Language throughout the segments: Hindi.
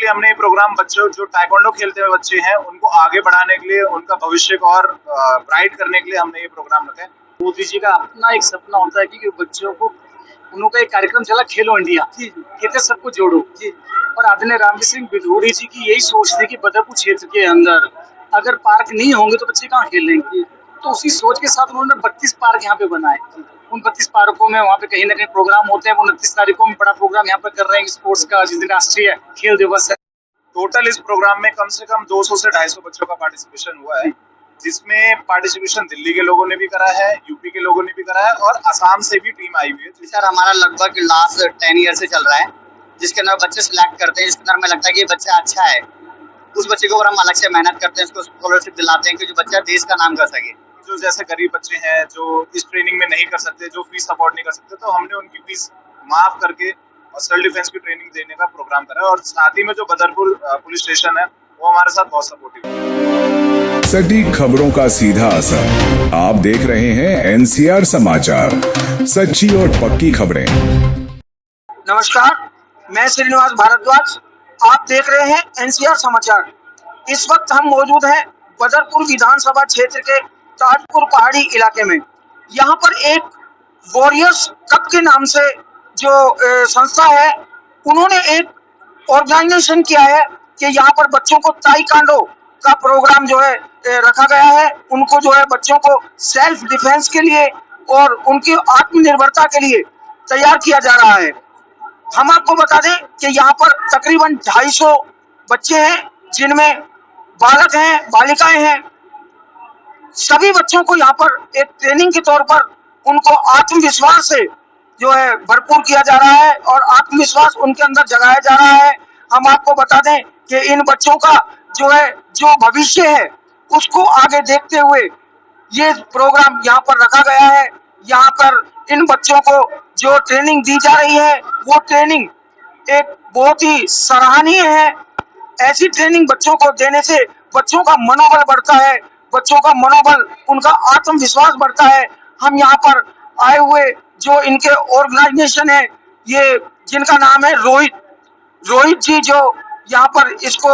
हमने ये प्रोग्राम बच्चों जो ताइक्वांडो खेलते हुए बच्चे हैं उनको आगे बढ़ाने के लिए, उनका भविष्य को और ब्राइट करने के लिए हमने ये प्रोग्राम रखा है। मोदी जी का अपना एक सपना होता है कि बच्चों को उनका एक कार्यक्रम चला खेलो इंडिया, कहते सबको जोड़ो जी। और आदरणीय रामजी सिंह बिधूड़ी जी की यही सोच थी कि बदरपुर क्षेत्र के अंदर अगर पार्क नहीं होंगे तो बच्चे कहाँ खेलेंगे। तो उसी सोच के साथ उन्होंने 32 पार्क यहाँ पे बनाए। उन 32 पार्कों में वहाँ पे कहीं ना कहीं प्रोग्राम होते हैं। 29 तारीखों में बड़ा प्रोग्राम यहाँ पे कर रहे हैं स्पोर्ट्स का, जिस दिन राष्ट्रीय खेल दिवस है। टोटल इस प्रोग्राम में कम से कम 200 से 250 बच्चों का पार्टिसिपेशन हुआ है, जिसमें पार्टिसिपेशन दिल्ली के लोगों ने भी करा है, यूपी के लोगों ने भी करा है और असम से भी टीम आई हुई है। सर हमारा लगभग लास्ट 10 ईयर से चल रहा है, जिसके अंदर बच्चे सिलेक्ट करते हैं, जिसके अंदर हमें लगता है कि ये बच्चा अच्छा है। उस बच्चे के ऊपर हम अलग से मेहनत करते हैं, उसको स्कॉलरशिप दिलाते हैं कि जो बच्चा देश का नाम कर सके। जो जैसे गरीब बच्चे हैं जो इस ट्रेनिंग में नहीं कर सकते, जो फीस अफोर्ड नहीं कर सकते, तो हमने उनकी फीस माफ करके और सेल्फ डिफेंस की ट्रेनिंग देने का प्रोग्राम करा है। और साथ ही में जो बदरपुर पुलिस स्टेशन है वो हमारे साथ बहुत सपोर्टिव है। सटीक खबरों का सीधा असर। आप देख रहे हैं एनसीआर समाचार, सच्ची और पक्की खबरें। नमस्कार, मैं श्रीनिवास भारद्वाज, आप देख रहे हैं एनसीआर समाचार। इस वक्त हम मौजूद हैं बदरपुर विधानसभा क्षेत्र के ताजपुर पहाड़ी इलाके में। यहाँ पर एक वॉरियर्स कप के नाम से जो संस्था है, उन्होंने एक ऑर्गेनाइजेशन किया है कि यहाँ पर बच्चों को ताइक्वांडो का प्रोग्राम जो है रखा गया है। उनको जो है बच्चों को सेल्फ डिफेंस के लिए और उनकी आत्मनिर्भरता के लिए तैयार किया जा रहा है। हम आपको बता दें कि यहाँ पर तकरीबन 250 बच्चे हैं, जिनमें बालक हैं, बालिकाएं हैं। सभी बच्चों को यहाँ पर एक ट्रेनिंग के तौर पर उनको आत्मविश्वास से जो है भरपूर किया जा रहा है और आत्मविश्वास उनके अंदर जगाया जा रहा है। हम आपको बता दें कि इन बच्चों का जो भविष्य है उसको आगे देखते हुए ये प्रोग्राम यहाँ पर रखा गया है। यहाँ पर इन बच्चों को जो ट्रेनिंग दी जा रही है वो ट्रेनिंग एक बहुत ही सराहनीय है। ऐसी ट्रेनिंग बच्चों को देने से बच्चों का मनोबल बढ़ता है, बच्चों का मनोबल, उनका आत्मविश्वास बढ़ता है। हम यहाँ पर आए हुए जो इनके ऑर्गेनाइजेशन है, ये जिनका नाम है रोहित जी, जो यहाँ पर इसको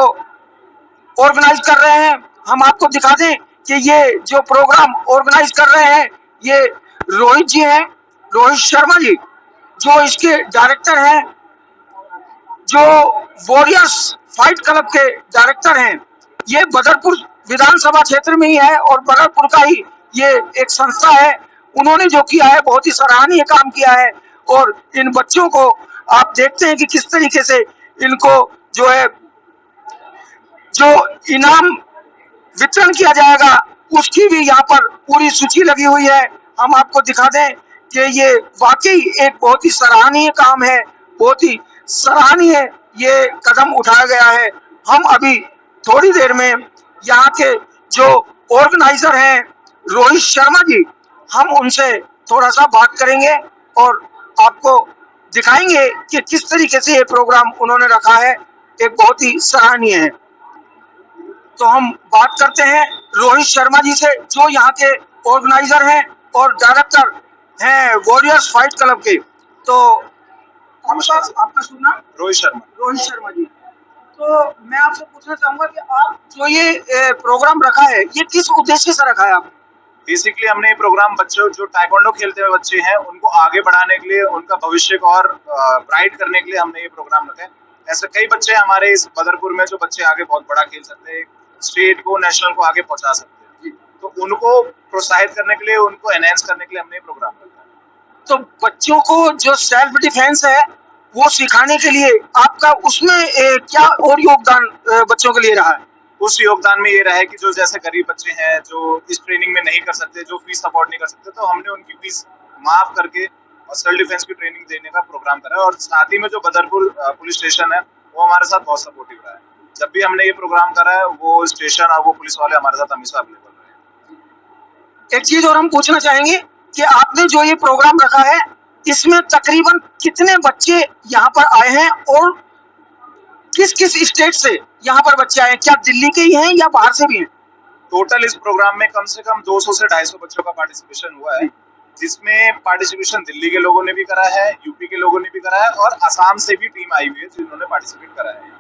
ऑर्गेनाइज कर रहे हैं। हम आपको दिखा दें कि ये जो प्रोग्राम ऑर्गेनाइज कर रहे हैं ये रोहित जी हैं, रोहित शर्मा जी, जो इसके डायरेक्टर हैं, जो वॉरियर्स फाइट क्लब के डायरेक्टर हैं। ये बदरपुर विधानसभा क्षेत्र में ही है और बदरपुर का ही ये एक संस्था है। उन्होंने जो किया है बहुत ही सराहनीय काम किया है। और इन बच्चों को आप देखते हैं कि किस तरीके से इनको जो है जो इनाम वितरण किया जाएगा उसकी भी यहाँ पर पूरी सूची लगी हुई है। हम आपको दिखा दें कि ये वाकई एक बहुत ही सराहनीय काम है, बहुत ही सराहनीय ये कदम उठाया गया है। हम अभी थोड़ी देर में यहाँ के जो ऑर्गेनाइजर हैं रोहित शर्मा जी, हम उनसे थोड़ा सा बात करेंगे और आपको दिखाएंगे कि किस तरीके से ये प्रोग्राम उन्होंने रखा है, एक बहुत ही सराहनीय है। तो हम बात करते हैं रोहित शर्मा जी से, जो यहाँ के ऑर्गेनाइजर हैं और डायरेक्टर हैं वॉरियर्स फाइट क्लब के। तो आपका शुभ नाम? रोहित शर्मा जी। तो मैं आपसे पूछना चाहूंगा कि आप जो ये प्रोग्राम रखा है ये किस उद्देश्य से रखा है आप? बेसिकली हमने ये प्रोग्राम बच्चों जो ताइक्वांडो खेलते हुए बच्चे हैं उनको आगे बढ़ाने के लिए, उनका भविष्य को और ब्राइट करने के लिए हमने ये प्रोग्राम रखा है। ऐसे कई बच्चे हमारे इस बदरपुर में जो बच्चे आगे बहुत बड़ा खेल सकते हैं, स्टेट को, नेशनल को आगे पहुंचा सकते हैं, तो उनको प्रोत्साहित करने के लिए, उनको एनहांस करने के लिए हमने ये प्रोग्राम रखा है। तो बच्चों को जो सेल्फ डिफेंस है वो सिखाने के लिए आपका उसमें क्या और योगदान बच्चों के लिए रहा है? उस योगदान में ये रहा है कि जो जैसे गरीब बच्चे हैं जो इस ट्रेनिंग में नहीं कर सकते, जो फीस अफोर्ड नहीं कर सकते, तो हमने उनकी फीस माफ करके और सेल्फ डिफेंस की ट्रेनिंग देने का प्रोग्राम करा है। और साथ ही में जो बदरपुर पुलिस स्टेशन है वो हमारे साथ बहुत सपोर्टिव रहा है। जब भी हमने ये प्रोग्राम करा है वो स्टेशन और वो पुलिस वाले हमारे साथ हमेशा अवेलेबल रहे। एक चीज और हम पूछना चाहेंगे कि आपने जो ये प्रोग्राम रखा है इसमें तकरीबन कितने बच्चे यहाँ पर आए हैं और किस किस स्टेट से यहाँ पर बच्चे आए हैं? क्या दिल्ली के ही हैं या बाहर से भी हैं? टोटल इस प्रोग्राम में कम से कम 200 से 250 बच्चों का पार्टिसिपेशन हुआ है, जिसमें पार्टिसिपेशन दिल्ली के लोगों ने भी करा है, यूपी के लोगों ने भी करा है और असम से भी टीम आई हुई है जिन्होंने पार्टिसिपेट करा है।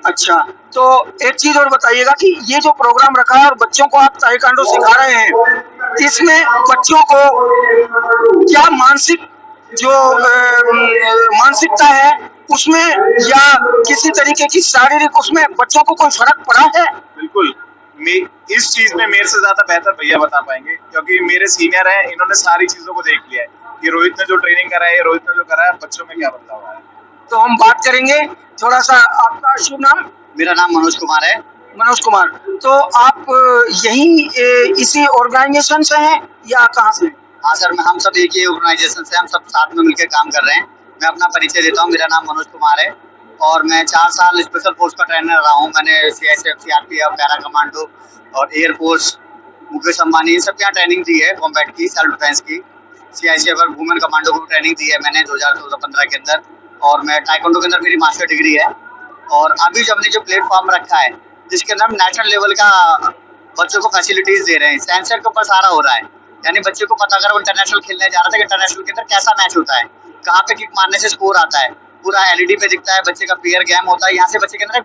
अच्छा, तो एक चीज और बताइएगा कि ये जो प्रोग्राम रखा है और बच्चों को आप ताइक्वांडो सिखा रहे हैं, इसमें बच्चों को क्या मानसिक जो मानसिकता है उसमें या किसी तरीके की शारीरिक उसमें बच्चों को कोई फर्क पड़ा है? बिल्कुल। इस चीज में मेरे से ज्यादा बेहतर भैया बता पाएंगे, क्योंकि मेरे सीनियर हैं, इन्होंने सारी चीजों को देख लिया है कि रोहित ने जो ट्रेनिंग करा है, रोहित ने जो करा है, बच्चों में क्या बदलाव आया है। तो हम बात करेंगे थोड़ा सा। आपका शुभ नाम? मेरा नाम मनोज कुमार है। मनोज कुमार। तो आप यही इसी ऑर्गेनाइजेशन से हैं या कहाँ से? हाँ सर, हम सब एक ही ऑर्गेनाइजेशन से, हम सब साथ में मिलकर काम कर रहे हैं। मैं अपना परिचय देता हूँ, मेरा नाम मनोज कुमार है और मैं 4 साल स्पेशल फोर्स का ट्रेनर रहा हूँ। मैंने CISF, CRPF, पैरा कमांडो और एयरफोर्स, मुकेश अंबानी, इन सब के यहाँ ट्रेनिंग दी है कॉम्बैट की, सेल्फ डिफेंस की। CISF और वुमेन कमांडो को ट्रेनिंग दी है मैंने 2014-15 के अंदर, और मैं टाइकोंडो के अंदर मेरी मास्टर डिग्री है। और अभी जो हमने जो प्लेटफॉर्म रखा है जिसके अंदर हम नेशनल लेवल का बच्चों को फैसिलिटीज दे रहे हैं, सेंसर के ऊपर सारा हो रहा है, यानी बच्चे को पता अगर वो इंटरनेशनल खेलने जा रहा था कि इंटरनेशनल के अंदर कैसा मैच होता है, कहाँ पे किक मारने से स्कोर आता है, पूरा LED पे दिखता है, बच्चे का पेयर गेम होता है। यहाँ से बच्चे के अंदर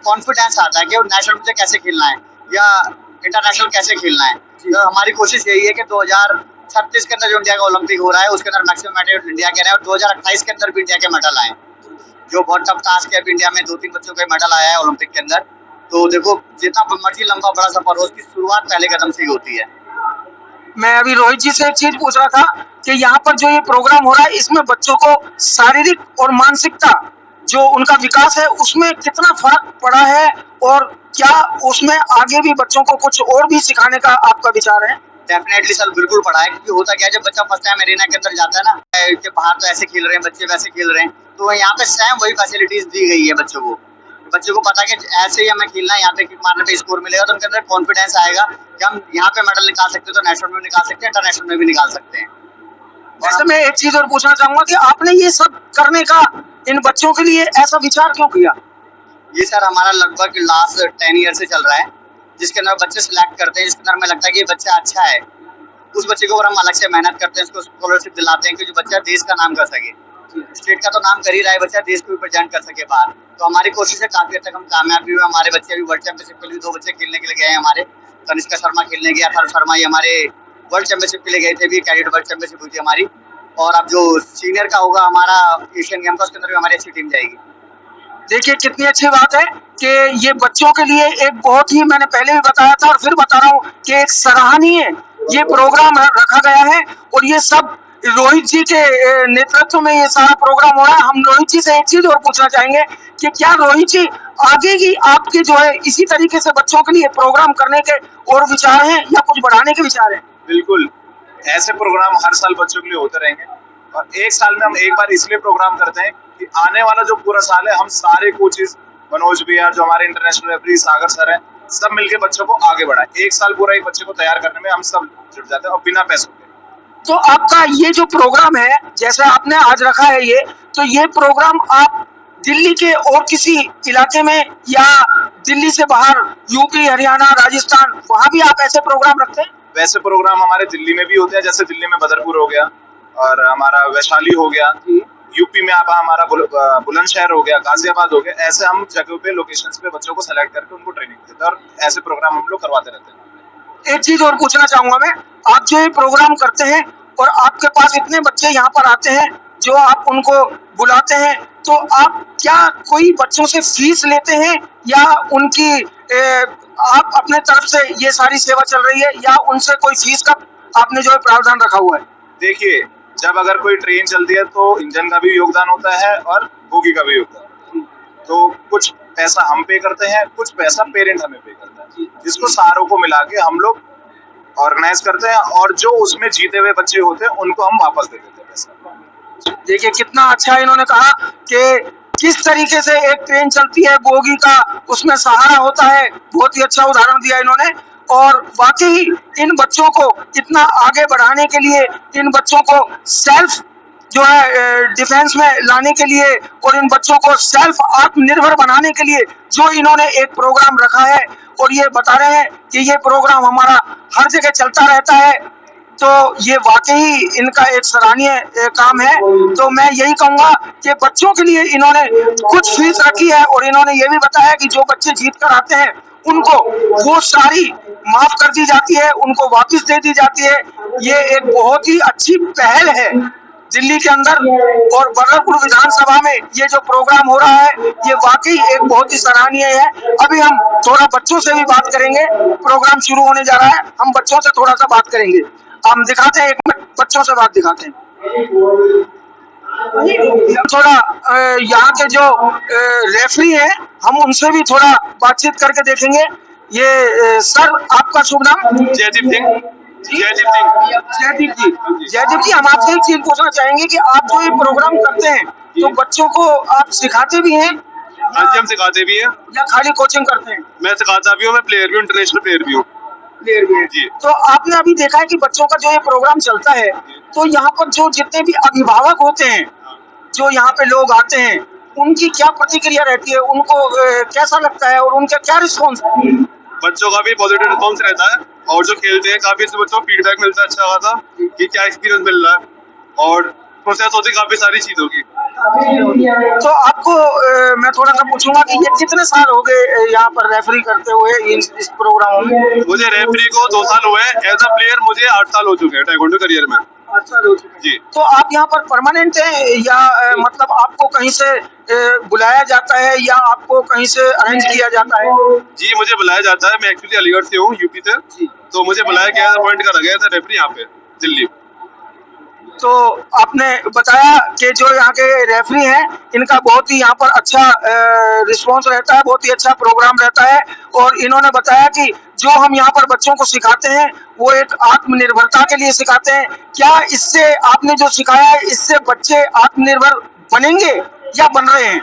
कॉन्फिडेंस आता है कि वो नेशनल मुझे कैसे खेलना है या इंटरनेशनल कैसे खेलना है। तो हमारी कोशिश यही है कि 2036 के अंदर जो इंडिया का ओलंपिक हो रहा है उसके अंदर मैक्सिमम मेडल इंडिया के रहे और 2028 के अंदर भी इंडिया के मेडल आए, जो बहुत टफ टास्क है। अभी इंडिया में 2-3 बच्चों का मेडल आया है ओलंपिक के अंदर। तो देखो, जितना मर्जी लंबा बड़ा सफर हो, उसकी शुरुआत पहले कदम से ही होती है। मैं अभी रोहित जी से एक चीज पूछ रहा था कि यहाँ पर जो ये प्रोग्राम हो रहा है इसमें बच्चों को शारीरिक और मानसिकता जो उनका विकास है उसमें कितना फर्क पड़ा है, और क्या उसमें आगे भी बच्चों को कुछ और भी सिखाने का आपका विचार है? डेफिनेटली सर, बिल्कुल पढ़ा है, क्योंकि होता क्या है, जब बच्चा फर्स्ट टाइम एरिना के अंदर जाता है ना कि बाहर तो ऐसे खेल रहे हैं बच्चे, वैसे खेल रहे हैं, तो यहाँ पे सेम वही फैसिलिटीज दी गई है बच्चों को। बच्चों को पता है कि ऐसे ही हमें खेलना है, यहाँ पे किक मारने पे स्कोर मिलेगा, तो उनके अंदर कॉन्फिडेंस आएगा कि हम यहाँ पे मेडल निकाल सकते हैं तो नेशनल में निकाल सकते हैं, इंटरनेशनल में भी निकाल सकते हैं। वैसे मैं एक चीज और पूछना चाहूंगा कि आपने ये सब करने का इन बच्चों के लिए ऐसा विचार क्यों किया? ये सर हमारा लगभग लास्ट 10 ईयर से चल रहा है, जिसके अंदर बच्चे सिलेक्ट करते हैं, जिसके अंदर हमें लगता है कि ये बच्चा अच्छा है, उस बच्चे को हम अलग से मेहनत करते हैं, उसको स्कॉलरशिप दिलाते हैं कि जो बच्चा देश का नाम कर सके। स्टेट का तो नाम कर ही रहा है बच्चा, देश को भी प्रेजेंट कर सके बाहर। तो हमारी कोशिश है, काफी हद तक हम कामयाब भी हुए। हमारे बच्चे अभी वर्ल्ड चैंपियनशिप के लिए 2 बच्चे खेलने के लिए गए हैं हमारे। तनिष्का शर्मा खेलने गया, अथर्व शर्मा, ये हमारे वर्ल्ड चैंपियनशिप के लिए गए थे, भी कैडेट वर्ल्ड चैंपियनशिप हुई थी हमारी। और अब जो सीनियर का होगा हमारा एशियन गेम का, उसके अंदर भी हमारी अच्छी टीम जाएगी। देखिए कितनी अच्छी बात है कि ये बच्चों के लिए एक बहुत ही, मैंने पहले भी बताया था और फिर बता रहा हूँ कि एक सराहनीय ये प्रोग्राम रखा गया है, और ये सब रोहित जी के नेतृत्व में ये सारा प्रोग्राम हो रहा है। हम रोहित जी से एक चीज और पूछना चाहेंगे कि क्या रोहित जी आगे की आपके जो है इसी तरीके से बच्चों के लिए प्रोग्राम करने के और विचार हैं या कुछ बढ़ाने के विचार हैं? बिल्कुल, ऐसे प्रोग्राम हर साल बच्चों के लिए होते रहेंगे, और एक साल में हम एक बार इसलिए प्रोग्राम करते हैं कि आने वाला जो पूरा साल है हम सारे कोचेस, मनोज भैया, जो हमारे इंटरनेशनल रेफरी सागर सर हैं, सब मिलके बच्चों को आगे बढ़ाएं। एक साल पूरा एक बच्चे को तैयार करने में हम सब जुट जाते हैं और बिना पैसों के। तो आपका ये जो प्रोग्राम है, जैसे आपने आज रखा है ये, तो ये प्रोग्राम आप दिल्ली के और किसी इलाके में या दिल्ली से बाहर यूपी, हरियाणा, राजस्थान, वहाँ भी आप ऐसे प्रोग्राम रखते हैं? वैसे प्रोग्राम हमारे दिल्ली में भी होते हैं, जैसे दिल्ली में बदरपुर हो गया और हमारा वैशाली हो गया, यूपी में आप हमारा बुलंदशहर हो गया, गाजियाबाद हो गया। ऐसे हम जगह पे, लोकेशंस पे बच्चों को सेलेक्ट करके उनको ट्रेनिंग देते हैं और ऐसे प्रोग्राम हम लोग करवाते रहते हैं। एक चीज और पूछना चाहूंगा मैं, आप जो ये प्रोग्राम करते हैं और आपके पास इतने बच्चे यहाँ पर आते हैं जो आप उनको बुलाते हैं, तो आप क्या कोई बच्चों से फीस लेते हैं या उनकी आप अपने तरफ से ये सारी सेवा चल रही है, या उनसे कोई फीस का आपने जो है प्रावधान रखा हुआ है? देखिए, जब अगर कोई ट्रेन चलती है तो इंजन का भी योगदान होता है और बोगी का भी योगदान। तो कुछ पैसा हम पे करते हैं, कुछ पैसा पेरेंट हमें पे करता है, जिसको सारों को मिला के हम लोग ऑर्गेनाइज करते हैं, और जो उसमें जीते हुए बच्चे होते हैं उनको हम वापस दे देते हैं पैसा। देखिए कितना अच्छा इन्होंने कहा कि किस तरीके से एक ट्रेन चलती है, बोगी का उसमें सहारा होता है। बहुत ही अच्छा उदाहरण दिया इन्होंने, और वाकई इन बच्चों को इतना आगे बढ़ाने के लिए, इन बच्चों को सेल्फ जो है डिफेंस में लाने के लिए और इन बच्चों को सेल्फ आत्मनिर्भर बनाने के लिए जो इन्होंने एक प्रोग्राम रखा है, और ये बता रहे हैं कि ये प्रोग्राम हमारा हर जगह चलता रहता है। तो ये वाकई इनका एक सराहनीय काम है। तो मैं यही कहूंगा कि बच्चों के लिए इन्होंने कुछ फीस रखी है और इन्होंने ये भी बताया कि जो बच्चे जीत कर आते हैं उनको वो सारी माफ कर दी जाती है, उनको वापस दे दी जाती है। ये एक बहुत ही अच्छी पहल है दिल्ली के अंदर, और बदरपुर विधानसभा में ये जो प्रोग्राम हो रहा है ये वाकई एक बहुत ही सराहनीय है। अभी हम थोड़ा बच्चों से भी बात करेंगे, प्रोग्राम शुरू होने जा रहा है, हम बच्चों से थोड़ा सा बात करेंगे। हम दिखाते हैं, एक मिनट बच्चों से बात दिखाते हैं। थोड़ा यहाँ के जो रेफरी हैं हम उनसे भी थोड़ा बातचीत करके देखेंगे। ये सर आपका शुभ नाम? जयदीप सिंह। जयदीप जी, हम आपसे एक चीज पूछना चाहेंगे कि आप जो ये प्रोग्राम करते हैं तो बच्चों को आप सिखाते भी हैं हाँ जी, हम सिखाते भी हैं। या खाली कोचिंग करते हैं? मैं सिखाता भी हूँ, मैं प्लेयर भी हूँ, इंटरनेशनल प्लेयर भी हूँ। प्लेयर भी है जी। तो आपने अभी देखा है कि बच्चों का जो ये प्रोग्राम चलता है तो यहाँ पर जो जितने भी अभिभावक होते हैं, जो यहाँ पे लोग आते हैं, उनकी क्या प्रतिक्रिया रहती है, उनको कैसा लगता है और उनका क्या रिस्पॉन्स है? बच्चों का भी पॉजिटिव रिस्पॉन्स रहता है और जो खेलते हैं काफी से बच्चों को फीडबैक मिलता है अच्छा खासा कि क्या एक्सपीरियंस मिल रहा है और प्रोसेस होती है काफी सारी चीजों की। तो आपको मैं थोड़ा सा पूछूंगा कि ये कितने साल हो गए यहाँ पर रेफरी करते हुए इस प्रोग्राम में? मुझे रेफरी को 2 साल हुए, एज अ प्लेयर मुझे 8 साल हो चुके हैं ताइक्वांडो करियर में। 8 साल हो चुके हैं जी। तो आप यहाँ पर परमानेंट हैं या मतलब आपको कहीं से बुलाया जाता है या आपको कहीं से अरेंज किया जाता है? जी, मुझे बुलाया जाता है। मैं एक्चुअली अलीगढ़ से हूँ, यूपी से, तो मुझे बुलाया गया, अपॉइंट करा गया था रेफरी यहाँ पे दिल्ली। तो आपने बताया कि जो यहाँ के रेफरी हैं इनका बहुत ही यहाँ पर अच्छा रिस्पांस रहता है, बहुत ही अच्छा प्रोग्राम रहता है, और इन्होंने बताया कि जो हम यहाँ पर बच्चों को सिखाते हैं वो एक आत्मनिर्भरता के लिए सिखाते हैं। क्या इससे आपने जो सिखाया है इससे बच्चे आत्मनिर्भर बनेंगे या बन रहे हैं?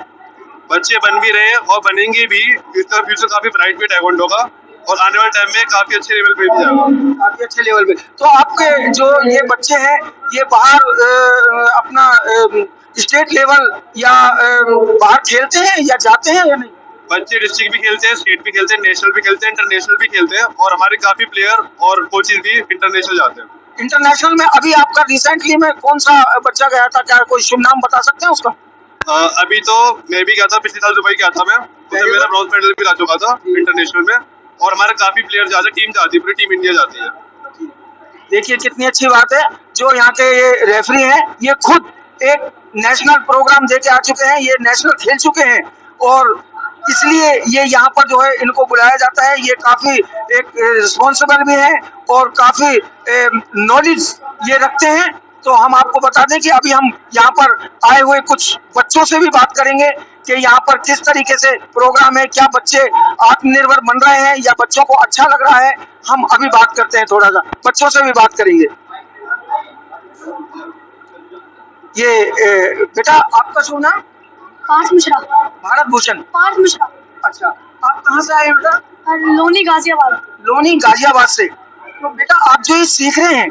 बच्चे बन भी रहे हैं और बनेंगे भी। इसका फ्यूचर काफी ब्राइट भी ताइक्वांडो का, और आने वाले टाइम में काफी अच्छे लेवल पे भी जाएगा। काफी अच्छे लेवल पे। तो आपके जो ये बच्चे हैं ये बाहर अपना स्टेट लेवल या बाहर खेलते हैं या जाते हैं या नहीं? बच्चे डिस्ट्रिक्ट भी खेलते हैं, स्टेट भी खेलते हैं, नेशनल भी खेलते हैं, इंटरनेशनल भी खेलते हैं, और हमारे काफी प्लेयर और कोचेज भी इंटरनेशनल जाते हैं। इंटरनेशनल में अभी आपका रिसेंटली में कौन सा बच्चा गया था, क्या कोई शुभ नाम बता सकते हैं उसका? अभी तो मैं भी गया था, पिछले साल दुबई गया था मैं, उसमें मेरा ब्रॉन्ज मेडल भी ला चुका था इंटरनेशनल में, और हमारे काफी प्लेयर जाते हैं, टीम जाती है, पूरी टीम इंडिया जाती है। देखिए कितनी अच्छी बात है, जो यहाँ के ये रेफरी हैं ये खुद एक नेशनल प्रोग्राम दे के आ चुके हैं, ये नेशनल खेल चुके हैं, और इसलिए ये यहाँ पर जो है इनको बुलाया जाता है। ये काफी एक रिस्पॉन्सिबल भी है और काफी नॉलेज ये रखते हैं। तो हम आपको बता दें कि अभी हम यहाँ पर आए हुए कुछ बच्चों से भी बात करेंगे कि यहाँ पर किस तरीके से प्रोग्राम है, क्या बच्चे आत्मनिर्भर बन रहे हैं या बच्चों को अच्छा लग रहा है। हम अभी बात करते हैं, थोड़ा सा बच्चों से भी बात करेंगे। ये बेटा आपका शुभ नाम? पार्थ मिश्रा। भारत भूषण। पार्थ मिश्रा। अच्छा, आप कहाँ से आए हैं बेटा? लोनी गाजियाबाद। लोनी गाजियाबाद से। तो बेटा आप जो ये सीख रहे हैं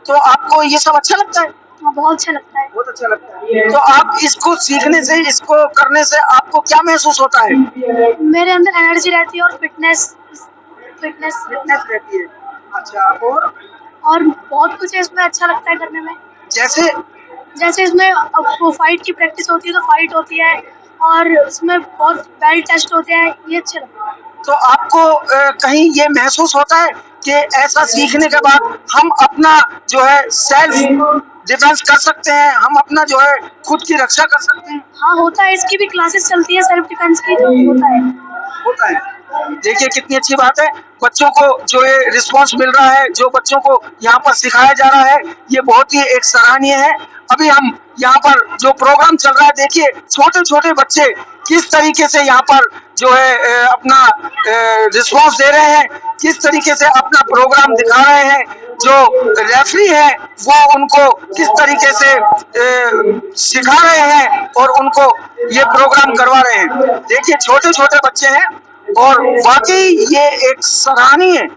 तो आपको ये सब अच्छा लगता है? हाँ, बहुत अच्छा लगता है। बहुत अच्छा लगता है। तो आप इसको सीखने से, इसको करने से आपको क्या महसूस होता है? मेरे अंदर एनर्जी रहती है और फिटनेस रहती है। अच्छा, और बहुत कुछ है इसमें अच्छा लगता है करने में। जैसे इसमें वो फाइट की प्रैक्टिस होती है तो फाइट होती है, और इसमें बहुत बेल्ट टेस्ट होते हैं, ये अच्छा लगता है। तो आपको कहीं ये महसूस होता है कि ऐसा सीखने के बाद हम अपना जो है सेल्फ डिफेंस कर सकते हैं, हम अपना जो है खुद की रक्षा कर सकते हैं? हाँ, होता है, इसकी भी क्लासेस चलती है सेल्फ डिफेंस की, तो होता है। देखिए कितनी अच्छी बात है, बच्चों को जो ये रिस्पांस मिल रहा है, जो बच्चों को यहाँ पर सिखाया जा रहा है, ये बहुत ही एक सराहनीय है। अभी हम यहाँ पर जो प्रोग्राम चल रहा है, देखिए छोटे छोटे बच्चे किस तरीके से यहाँ पर जो है अपना रिस्पांस दे रहे हैं, किस तरीके से अपना प्रोग्राम दिखा रहे हैं। जो रेफरी है वो उनको किस तरीके से सिखा रहे हैं और उनको ये प्रोग्राम करवा रहे हैं। देखिए छोटे छोटे बच्चे हैं, और वाकई ये एक सराहनीय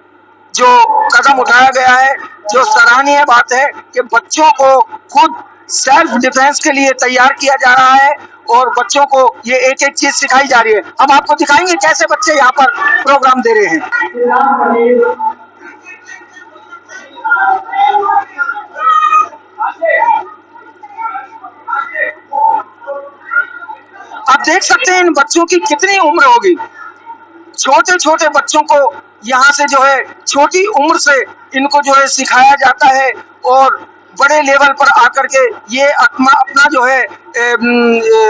जो कदम उठाया गया है, जो सराहनीय बात है कि बच्चों को खुद सेल्फ डिफेंस के लिए तैयार किया जा रहा है और बच्चों को ये एक एक चीज सिखाई जा रही है। हम आपको दिखाएंगे कैसे बच्चे यहाँ पर प्रोग्राम दे रहे हैं। देख सकते हैं इन बच्चों की कितनी उम्र होगी। छोटे छोटे बच्चों को यहाँ से जो है छोटी उम्र से इनको जो है सिखाया जाता है और बड़े लेवल पर आकर के ये अपना जो है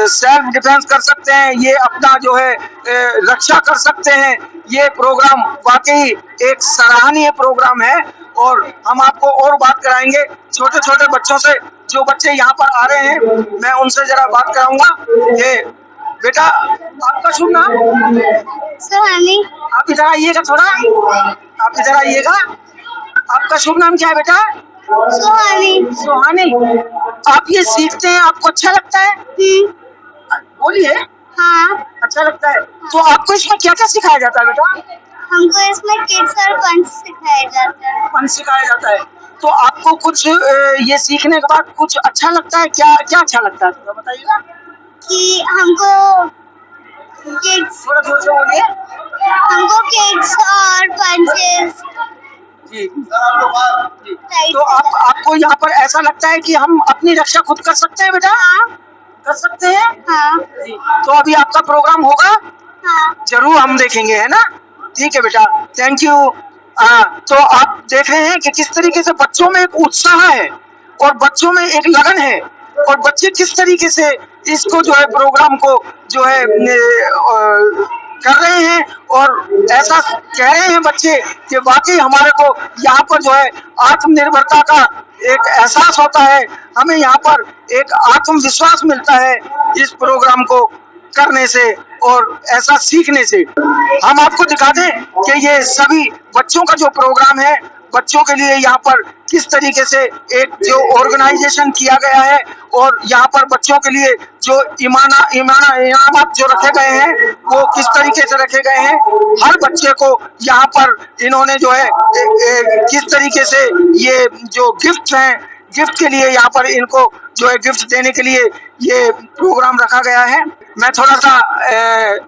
सेल्फ डिफेंस कर सकते हैं, ये अपना जो है रक्षा कर सकते हैं। ये प्रोग्राम वाकई एक सराहनीय प्रोग्राम है और हम आपको और बात कराएंगे छोटे छोटे बच्चों से। जो बच्चे यहाँ पर आ रहे हैं मैं उनसे जरा बात कराऊंगा। ये बेटा आपका शुभ नाम? सुहानी। आप इधर आइएगा थोड़ा, आप इधर आइएगा। आपका शुभ नाम क्या है बेटा? सुहानी। सुहानी। आप ये सीखते हैं, आपको अच्छा लगता है? बोलिए। हाँ। अच्छा लगता है। तो आपको इसमें क्या क्या सिखाया जाता है बेटा? हमको इसमें किड्स और पंच सिखाया जाता है। पंच सिखाया जाता है। तो आपको कुछ ये सीखने के बाद कुछ अच्छा लगता है? क्या क्या अच्छा लगता है थोड़ा बताइएगा। कि हमको किड्स, थोड़ा जोर से बोलिए। हमको किड्स और पंचेस। जी। तो आपको यहाँ पर ऐसा लगता है कि हम अपनी रक्षा खुद कर सकते हैं बेटा? हाँ। कर सकते हैं। हाँ। जी। तो अभी आपका प्रोग्राम होगा? हाँ। जरूर हम देखेंगे, है ना? ठीक है बेटा, थैंक यू। तो आप देख रहे हैं कि किस तरीके से बच्चों में एक उत्साह है और बच्चों में एक लगन है और बच्चे किस तरीके से इसको जो है प्रोग्राम को जो है कर रहे हैं और ऐसा कह रहे हैं बच्चे कि वाकई हमारे को यहाँ पर जो है आत्मनिर्भरता का एक एहसास होता है, हमें यहाँ पर एक आत्मविश्वास मिलता है इस प्रोग्राम को करने से और ऐसा सीखने से। हम आपको दिखा दें कि ये सभी बच्चों का जो प्रोग्राम है, बच्चों के लिए यहाँ पर किस तरीके से एक जो ऑर्गेनाइजेशन किया गया है और यहाँ पर बच्चों के लिए जो इनामात जो रखे गए हैं वो किस तरीके से रखे गए हैं। हर बच्चे को यहाँ पर इन्होंने जो है किस तरीके से ये जो गिफ्ट हैं, गिफ्ट के लिए यहाँ पर इनको जो है गिफ्ट देने के लिए ये प्रोग्राम रखा गया है। मैं थोड़ा सा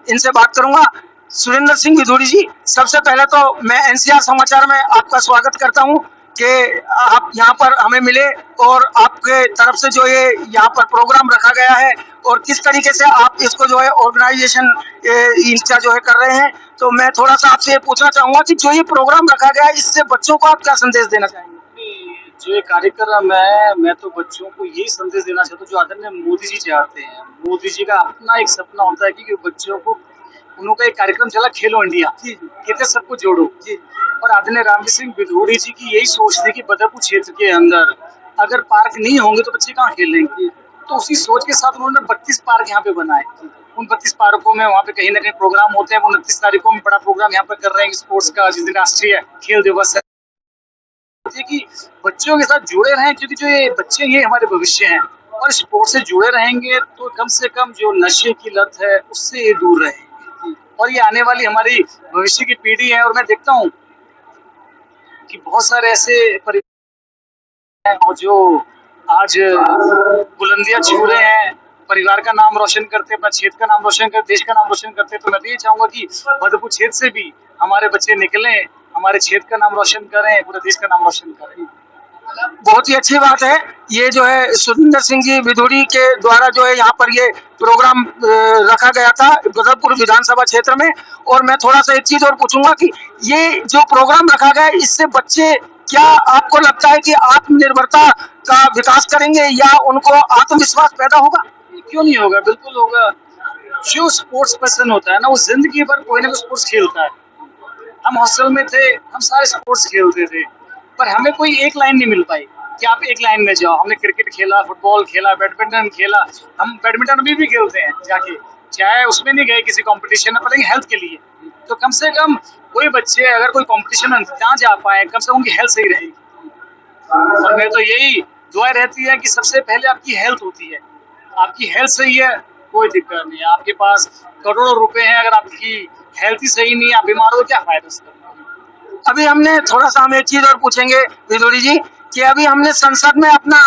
इनसे बात करूंगा। सुरेंद्र सिंह विधूड़ी जी, सबसे पहले तो मैं एनसीआर समाचार में आपका स्वागत करता हूं कि आप यहाँ पर हमें मिले और आपके तरफ से जो ये यहाँ पर प्रोग्राम रखा गया है और किस तरीके से आप इसको जो है ऑर्गेनाइजेशन इनका जो है कर रहे हैं। तो मैं थोड़ा सा आपसे ये पूछना चाहूंगा कि जो ये प्रोग्राम रखा गया है इससे बच्चों को आप क्या संदेश देना चाहेंगे? जो ये कार्यक्रम है, मैं तो बच्चों को यही संदेश देना चाहता हूँ जो आदरणीय मोदी जी चाहते हैं। मोदी जी का अपना एक सपना होता है कि बच्चों को, उनका एक कार्यक्रम चला खेलो इंडिया, कहते सबको जोड़ो। और आदरणीय रामजी सिंह विधूड़ी जी की यही सोच थी कि बदरपुर क्षेत्र के अंदर अगर पार्क नहीं होंगे तो बच्चे कहाँ खेलेंगे। तो उसी सोच के साथ उन्होंने 32 पार्क यहाँ पे बनाए। उन 32 पार्कों में वहाँ पे कहीं ना कहीं प्रोग्राम होते हैं। 29 तारीखों में बड़ा प्रोग्राम यहाँ पे कर रहे हैं स्पोर्ट्स का, जिस दिन राष्ट्रीय खेल दिवस है, कि बच्चों के साथ जुड़े रहें, क्योंकि जो ये बच्चे ये हमारे भविष्य हैं और स्पोर्ट्स से जुड़े रहेंगे तो कम से कम जो नशे की लत है उससे ये दूर रहेंगे और ये आने वाली हमारी भविष्य की पीढ़ी है। और मैं देखता हूँ कि बहुत सारे ऐसे परिवार हैं और जो आज बुलंदियां छू रहे हैं, परिवार का नाम रोशन करते, अपना क्षेत्र का नाम रोशन करते, देश का नाम रोशन करते। तो मैं भी ये चाहूंगा कि बदरपुर क्षेत्र से भी हमारे बच्चे निकलें, हमारे क्षेत्र का नाम रोशन करें, पूरे देश का नाम रोशन करें। बहुत ही अच्छी बात है। ये जो है सुरेंद्र सिंह जी विधूड़ी के द्वारा जो है यहाँ पर ये प्रोग्राम रखा गया था बदरपुर विधानसभा क्षेत्र में। और मैं थोड़ा सा एक चीज और पूछूंगा कि ये जो प्रोग्राम रखा गया है इससे बच्चे क्या आपको लगता है कि आत्मनिर्भरता का विकास करेंगे या उनको आत्मविश्वास पैदा होगा? क्यों नहीं होगा, बिल्कुल होगा। जो स्पोर्ट्स पर्सन होता है ना, वो जिंदगी भर कोई ना कोई स्पोर्ट्स खेलता है। हम हॉस्टल में थे, हम सारे स्पोर्ट्स खेलते थे, पर हमें कोई एक लाइन नहीं मिल पाई कि आप एक लाइन में जाओ। हमने क्रिकेट खेला, फुटबॉल खेला, बैडमिंटन खेला। हम बैडमिंटन अभी भी खेलते हैं जाके, चाहे उसमें नहीं गए किसी कंपटीशन में, पर हेल्थ के लिए। तो कम से कम कोई बच्चे अगर कोई कंपटीशन में ना जा पाए, कम से कम उनकी हेल्थ सही रहेगी। और मेरे तो यही दुआ रहती है कि सबसे पहले आपकी हेल्थ होती है। आपकी हेल्थ सही है, कोई दिक्कत नहीं है। आपके पास करोड़ों रुपए हैं, अगर आपकी हेल्थ ही सही नहीं है, आप बीमार हो, क्या फायदा उसका। अभी हमने थोड़ा सा, हम एक चीज और पूछेंगे विधूड़ी जी कि अभी हमने संसद में अपना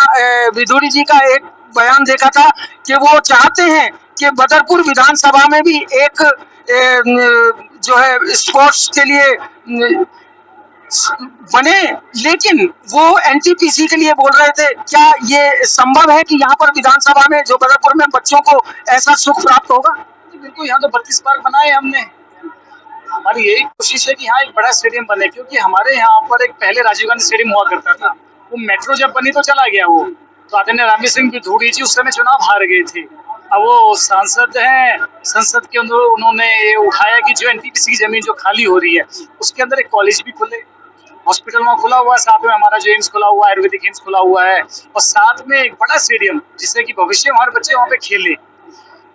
विधूड़ी जी का एक बयान देखा था कि वो चाहते हैं कि बदरपुर विधानसभा में भी एक जो है स्पोर्ट्स के लिए बने, लेकिन वो एनटीपीसी के लिए बोल रहे थे। क्या ये संभव है कि यहाँ पर विधानसभा में जो बदरपुर में बच्चों को ऐसा सुख प्राप्त होगा? बिल्कुल, यहाँ तो 32 पार्क बनाए हमने। हमारी यही कोशिश है कि यहाँ एक बड़ा स्टेडियम बने, क्योंकि हमारे यहाँ पर एक पहले राजीव गांधी स्टेडियम हुआ करता था। वो मेट्रो जब बनी तो चला गया वो, तो आदरणीय रामवीर सिंह विधूड़ी जी उस समय चुनाव हार गए थे। अब वो सांसद हैं, संसद के अंदर उन्होंने ये उठाया कि जो एनटीपीसी की जमीन जो खाली हो रही है उसके अंदर एक कॉलेज भी खुले, हॉस्पिटल वहाँ खुला हुआ है, साथ में हमारा जो एम्स खुला हुआ है, आयुर्वेदिक एम्स खुला हुआ है, और साथ में एक बड़ा स्टेडियम जिससे कि भविष्य में हमारे बच्चे वहाँ पे खेले।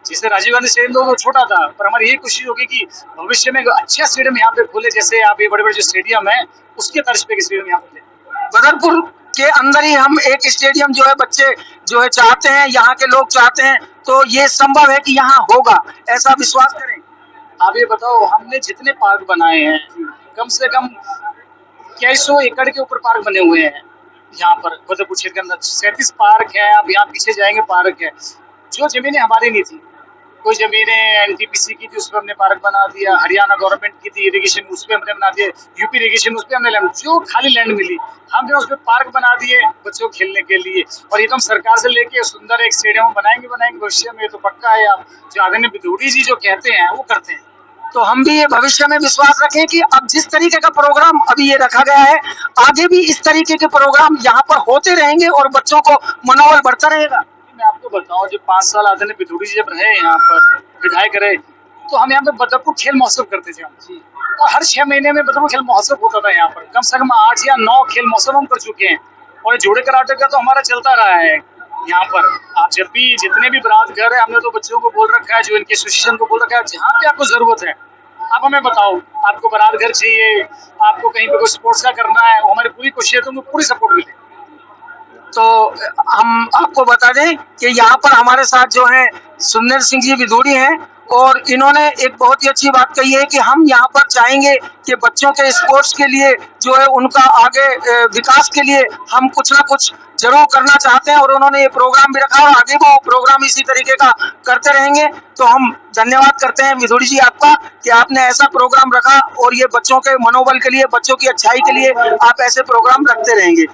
जैसे राजीव गांधी स्टेडियम तो छोटा था, पर हमारी यही कोशिश होगी कि भविष्य में अच्छा स्टेडियम यहाँ पे खोले, जैसे आप ये बड़े बड़े जो स्टेडियम है उसके तर्ज पे स्टेडियम यहाँ पे। बदरपुर के अंदर ही हम एक स्टेडियम जो है बच्चे जो है चाहते हैं, यहाँ के लोग चाहते हैं, तो ये संभव है कि यहाँ होगा, ऐसा विश्वास करें। आप ये बताओ, हमने जितने पार्क बनाए हैं कम से कम 200 एकड़ के ऊपर पार्क बने हुए हैं यहाँ पर बदरपुर क्षेत्र के अंदर। 37 पार्क है, आप यहाँ पीछे जाएंगे पार्क है। जो जमीनें हमारी नहीं थी, कोई जमीनें एनटीपीसी की थी, उस पर हमने पार्क बना दिया। हरियाणा गवर्नमेंट की थी इरिगेशन, उस पर हमने बना दिया। यूपी इरिगेशन, उस पर हमने लैंड, जो खाली लैंड मिली हमने उस पर पार्क बना दिए बच्चों को खेलने के लिए। और ये तो हम सरकार से लेके सुंदर एक स्टेडियम बनाएंगे भविष्य में, तो पक्का है। आप जो आदरणीय विधूड़ी जी जो कहते हैं वो करते हैं। तो हम भी ये भविष्य में विश्वास रखें कि अब जिस तरीके का प्रोग्राम अभी ये रखा गया है, आगे भी इस तरीके के प्रोग्राम यहाँ पर होते रहेंगे और बच्चों को मनोबल बढ़ता रहेगा। मैं आपको बताऊं, जब 5 साल आदरणीय विधूड़ी जी जब रहे यहाँ पर विधायक रहे, तो हम यहाँ पे बदरपुर खेल महोत्सव करते थे हम, और हर 6 महीने में बदरपुर खेल महोत्सव होता था। यहाँ पर कम से कम 8 या 9 खेल महोत्सव हम कर चुके हैं, और जोड़े कराटे का तो हमारा चलता रहा है यहाँ पर। आप जब भी जितने भी बारात घर है, हमने तो बच्चों को बोल रखा है, जो इनके एसोसिएशन को बोल रखा है, जहाँ पे आपको जरूरत है आप हमें बताओ, आपको बारात घर चाहिए, आपको कहीं पे कोई स्पोर्ट्स का करना है, वो हमारी पूरी कोशिश है, तुमको पूरी सपोर्ट मिले। तो हम आपको बता दें कि यहाँ पर हमारे साथ जो है सुंदर सिंह जी विधूड़ी हैं, और इन्होंने एक बहुत ही अच्छी बात कही है कि हम यहाँ पर चाहेंगे कि बच्चों के स्पोर्ट्स के लिए जो है उनका आगे विकास के लिए हम कुछ ना कुछ जरूर करना चाहते हैं, और उन्होंने ये प्रोग्राम भी रखा और आगे वो प्रोग्राम इसी तरीके का करते रहेंगे। तो हम धन्यवाद करते हैं विधूड़ी जी आपका कि आपने ऐसा प्रोग्राम रखा, और ये बच्चों के मनोबल के लिए, बच्चों की अच्छाई के लिए आप ऐसे प्रोग्राम रखते रहेंगे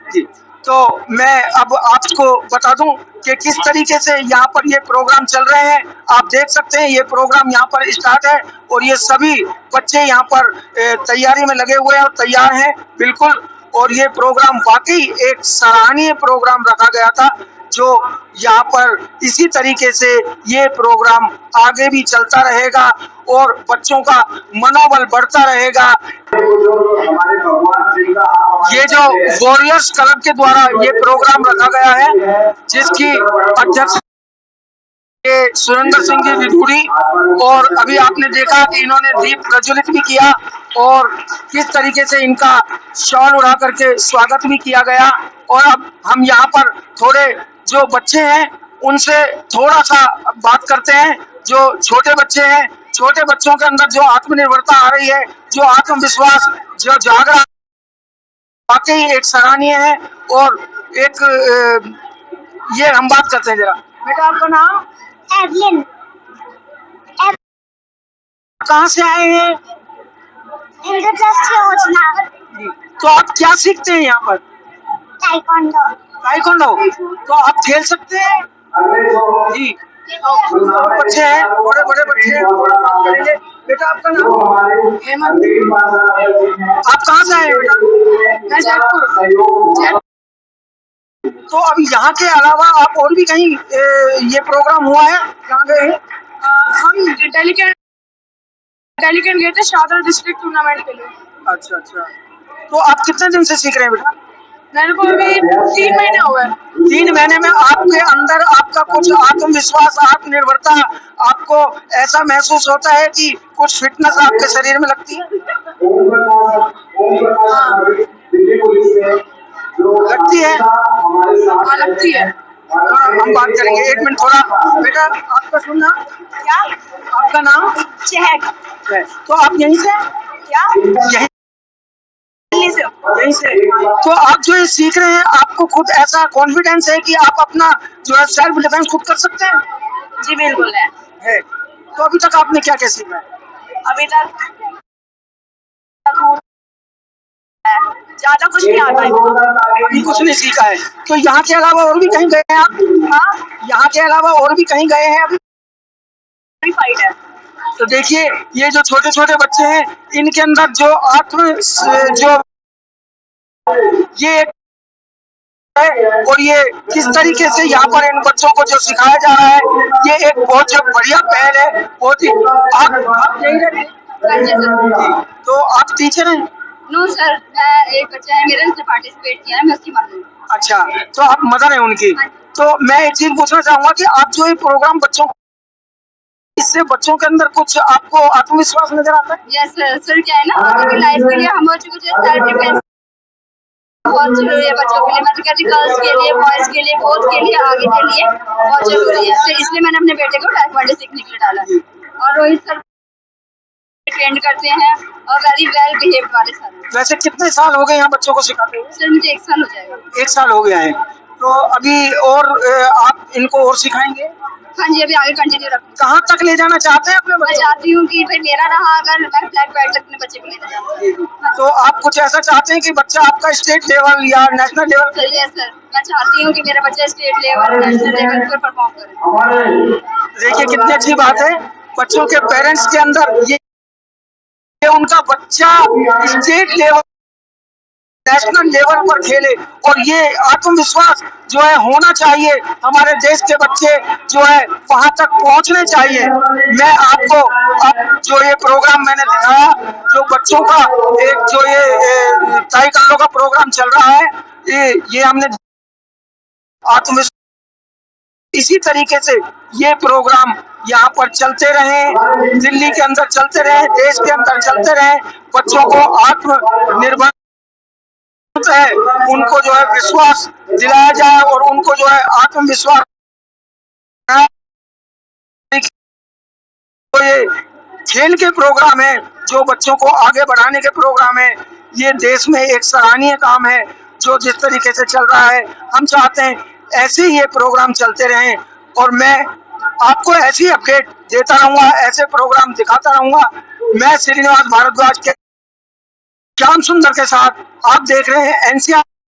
जी। तो मैं अब आपको बता दूं कि किस तरीके से यहाँ पर ये प्रोग्राम चल रहे हैं। आप देख सकते हैं ये प्रोग्राम यहाँ पर स्टार्ट है, और ये सभी बच्चे यहाँ पर तैयारी में लगे हुए हैं और तैयार हैं बिल्कुल। और ये प्रोग्राम वाकई एक सराहनीय प्रोग्राम रखा गया था, जो यहाँ पर इसी तरीके से ये प्रोग्राम आगे भी चलता रहेगा और बच्चों का मनोबल बढ़ता रहेगा। ये जो वॉरियर्स क्लब के द्वारा ये प्रोग्राम रखा गया है, जिसकी अध्यक्ष सुरेंद्र सिंह जी विधूड़ी, और अभी आपने देखा कि इन्होंने दीप प्रज्वलित भी किया और किस तरीके से इनका शॉल उड़ा करके स्वागत भी किया गया। और अब हम यहाँ पर थोड़े जो बच्चे हैं उनसे थोड़ा सा बात करते हैं। जो छोटे बच्चे हैं, छोटे बच्चों के अंदर जो आत्मनिर्भरता आ रही है, जो आत्मविश्वास जो जाग रहा, वाकई एक सराहनीय है। और एक ये हम बात करते हैं जरा। बेटा आपका नाम? एवलिन। कहाँ से आए हैं? इंद्रप्रस्थ योजना। तो आप क्या सीखते हैं यहाँ पर? ताइक्वांडो। ताइक्वांडो। तो आप खेल सकते हैं जी। बच्चे हैं, बड़े बड़े बच्चे हैं। बेटा आपका नाम? हेमंत। आप कहाँ से आए हैं बेटा? मैं जयपुर। तो अब यहाँ के अलावा आप और भी कहीं ये प्रोग्राम हुआ है, कहाँ गए हैं? हम डेलीकेट गए थे शारदा डिस्ट्रिक्ट टूर्नामेंट के लिए। अच्छा अच्छा। तो आप कितने दिन से सीख रहे हैं बेटा? मेरे को अभी 3 महीने हुए। 3 महीने में आपके अंदर आपका कुछ आत्मविश्वास, आत्मनिर्भरता, आपको ऐसा महसूस होता है कि कुछ फिटनेस आपके शरीर में लगती है? लगती है? हाँ लगती है। हम बात करेंगे, 1 मिनट थोड़ा। बेटा आपका सुनना क्या? आपका नाम? चहक। तो आप यहीं से? क्या? यहीं से। तो आप जो ये सीख रहे हैं, आपको खुद ऐसा कॉन्फिडेंस है कि आप अपना जो है सेल्फ डिफेंस खुद कर सकते हैं? जी बिल्कुल है। तो अभी तक आपने क्या क्या सीखा है? अभी तक है, ज्यादा कुछ नहीं आता है। अभी कुछ नहीं सीखा है। तो यहाँ के अलावा और भी कहीं गए हैं आप? हाँ, यहाँ के अलावा और भी कहीं गए हैं अभी? फाइट है। तो देखिए ये जो छोटे छोटे बच्चे हैं इनके अंदर जो जो ये है और ये किस तरीके से यहाँ पर इन बच्चों को जो सिखाया जा रहा है ये एक बहुत जो बढ़िया पहल है। बहुत ही आप यहीं रहते हैं? हाँ जी सर। तो आप टीचर हैं? नो सर, मैं एक बच्चा है मेरा, उसने पार्टिसिपेट किया है, मैं उसकी मदर हूँ। अच्छा, तो आप मदर हैं उनकी। तो मैं एक चीज पूछना चाहूंगा कि आप जो ये प्रोग्राम बच्चों इससे बच्चों के अंदर कुछ आपको आत्मविश्वास नजर आता है? यस सर, क्या है ना, आगे की लाइफ के लिए हम बच्चों को जो सेल्फ डिफेंस बहुत जरूरी है बच्चों के लिए, मैं तो कहती हूँ गर्ल्स के लिए, बॉयज के लिए, बोथ के लिए, आगे के लिए बहुत जरूरी है। तो इसलिए मैंने अपने बेटे को ताइक्वांडो सीखने के लिए डाला है। और रोहित सर ट्रेंड करते हैं और वेरी वेल बिहेव वाले सर। वैसे कितने साल हो गए यहाँ बच्चों को सिखाते हुए? सर मुझे 1 साल हो जाएगा। 1 साल हो गया है। तो अभी और आप इनको और सिखाएंगे? हाँ जी, अभी आगे कंटिन्यू रखूँ। कहाँ तक ले जाना चाहते हैं अपने मैं बच्चों? चाहती हूँ कि भाई मेरा रहा, अगर मैं ब्लैक बेल्ट तक अपने बच्चे को लेना चाहती हूँ। तो आप कुछ ऐसा चाहते हैं कि बच्चा आपका स्टेट लेवल या national level? Sir yes sir, मैं चाहती हूँ कि मेरा बच्चा स्टेट लेवल, नेशनल लेवल पर परफॉर्म करे। देखिए कितनी अच्छी बात है, बच्चों के पेरेंट्स के अंदर ये उनका बच्चा स्टेट लेवल नेशनल लेवल पर खेले और ये आत्मविश्वास जो है होना चाहिए। हमारे देश के बच्चे जो है वहां तक पहुंचने चाहिए। मैं आपको अब जो ये प्रोग्राम मैंने दिखाया, जो बच्चों का एक जो ये ताइक्वांडो का प्रोग्राम चल रहा है, ये हमने आत्मविश्वास इसी तरीके से ये प्रोग्राम यहाँ पर चलते रहे, दिल्ली के अंदर चलते रहे, देश के अंदर चलते रहे। बच्चों को आत्मनिर्भर है, उनको जो है विश्वास दिलाया जाए और उनको जो है आत्मविश्वास। तो ये खेल के प्रोग्राम है, जो बच्चों को आगे बढ़ाने के प्रोग्राम है, ये देश में एक सराहनीय काम है जो जिस तरीके से चल रहा है। हम चाहते हैं ऐसे ही ये प्रोग्राम चलते रहें और मैं आपको ऐसी अपडेट देता रहूंगा, ऐसे प्रोग्राम दिखाता रहूंगा। मैं श्रीनिवास भारद्वाज के श्याम सुंदर के साथ आप देख रहे हैं एनसीआर।